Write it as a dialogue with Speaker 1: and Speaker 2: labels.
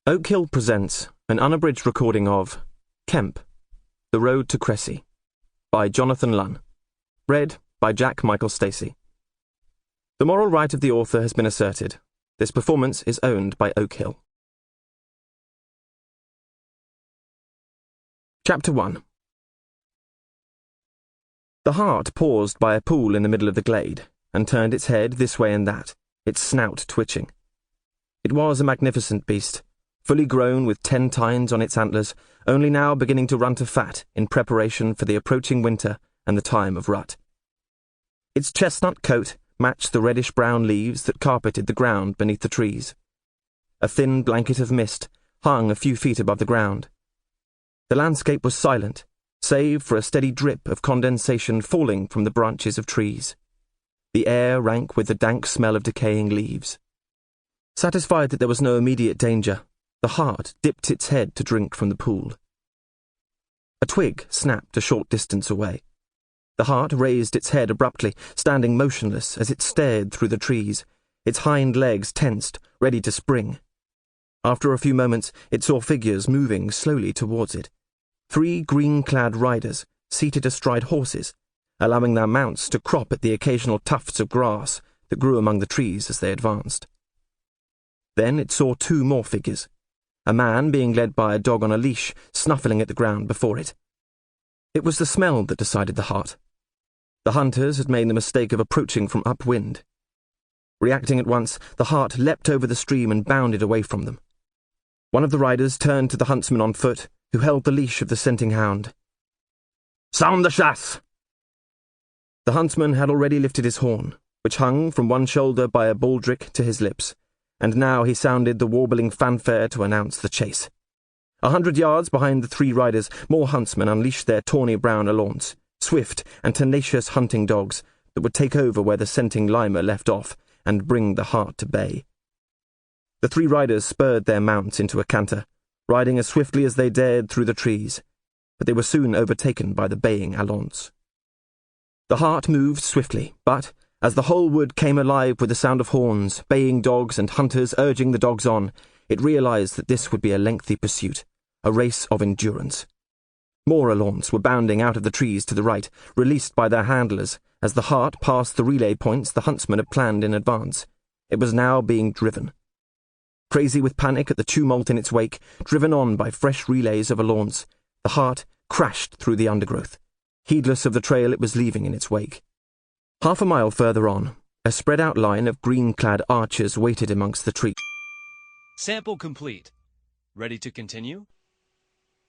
Speaker 1: Oak Hill presents an unabridged recording of Kemp, The Road to Crécy, by Jonathan Lunn, read by Jack Michael Stacey. The moral right of the author has been asserted. This performance is owned by Oak Hill. Chapter 1. The hart paused by a pool in the middle of the glade, and turned its head this way and that, its snout twitching. It was a magnificent beast, fully grown with 10 tines on its antlers, only now beginning to run to fat in preparation for the approaching winter and the time of rut. Its chestnut coat matched the reddish-brown leaves that carpeted the ground beneath the trees. A thin blanket of mist hung a few feet above the ground. The landscape was silent, save for a steady drip of condensation falling from the branches of trees. The air rank with the dank smell of decaying leaves. Satisfied that there was no immediate danger, the hart dipped its head to drink from the pool. A twig snapped a short distance away. The hart raised its head abruptly, standing motionless as it stared through the trees, its hind legs tensed, ready to spring. After a few moments, it saw figures moving slowly towards it. 3 green-clad riders, seated astride horses, allowing their mounts to crop at the occasional tufts of grass that grew among the trees as they advanced. Then it saw 2 more figures, a man being led by a dog on a leash, snuffling at the ground before it. It was the smell that decided the hart. The hunters had made the mistake of approaching from upwind. Reacting at once, the hart leapt over the stream and bounded away from them. One of the riders turned to the huntsman on foot, who held the leash of the scenting hound. "Sound the chasse!" The huntsman had already lifted his horn, which hung from one shoulder by a baldric to his lips, and now he sounded the warbling fanfare to announce the chase. 100 yards behind the 3 riders, more huntsmen unleashed their tawny brown alaunts, swift and tenacious hunting dogs that would take over where the scenting limer left off and bring the hart to bay. The 3 riders spurred their mounts into a canter, riding as swiftly as they dared through the trees, but they were soon overtaken by the baying alaunts. The hart moved swiftly, but as the whole wood came alive with the sound of horns, baying dogs, and hunters urging the dogs on, it realized that this would be a lengthy pursuit, a race of endurance. More alaunts were bounding out of the trees to the right, released by their handlers, as the hart passed the relay points the huntsman had planned in advance. It was now being driven. Crazy with panic at the tumult in its wake, driven on by fresh relays of alaunts, the hart crashed through the undergrowth, heedless of the trail it was leaving in its wake. Half a mile further on, a spread-out line of green-clad archers waited amongst the trees.
Speaker 2: Sample complete. Ready to continue?